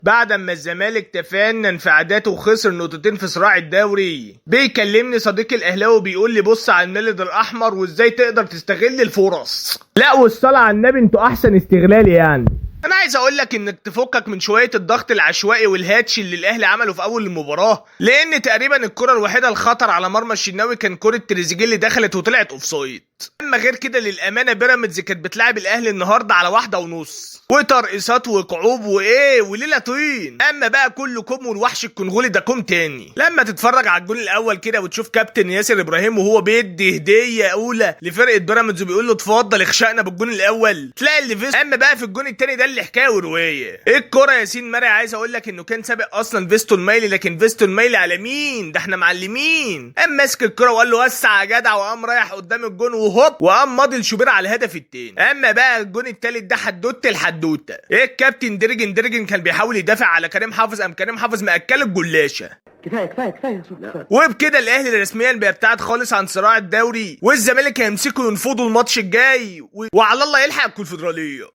بعد ما الزمالك تفنن في عاداته وخسر نقطتين في صراع الدوري، بيكلمني صديقي الاهلاوي بيقول لي بص على النادي الاحمر وازاي تقدر تستغل الفرص. لا والصلاه على النبي انتوا احسن استغلال يعني. انا عايز اقول لك انك تفكك من شويه الضغط العشوائي والهاتش اللي الاهلي عمله في اول المباراه، لان تقريبا الكره الوحيده الخطر على مرمى الشناوي كان كره تريزيجيه اللي دخلت وطلعت اوفسايد. اما غير كده للامانه بيراميدز كانت بتلعب الاهلي النهارده على 1.5 وترقصات وكعوب وايه وليله طين. اما بقى كله كوم والوحش الكونغولي ده كوم تاني. لما تتفرج على الجون الاول كده وتشوف كابتن ياسر ابراهيم وهو بيدي هديه اولى لفرقه بيراميدز وبيقول له اتفضل اخشقنا بالجون الاول، تلاقي اللي فيست. اما بقى في الجون التاني ده اللي حكايه وروايه. ايه الكره ياسين مرعي، عايز اقول لك انه كان سابق اصلا فيستون مايلي، لكن فيستون مايلي على مين؟ ده احنا معلمين. قام ماسك الكره وقال له وسع يا جدع، وقام رايح قدام الجون وهوب وقام ماضي شوبير على الهدف التاني. اما بقى الجون التالت ده حدوته الحدوته. ايه الكابتن درجن كان بيحاول يدافع على كريم حافظ، قام كريم حافظ مأكل الجلاشه. كفايه وبكده الاهلي رسميا بيبتعد خالص عن صراع الدوري، والزمالك هيمسكوا ينفضوا الماتش الجاي وعلى الله يلحق الكونفدراليه.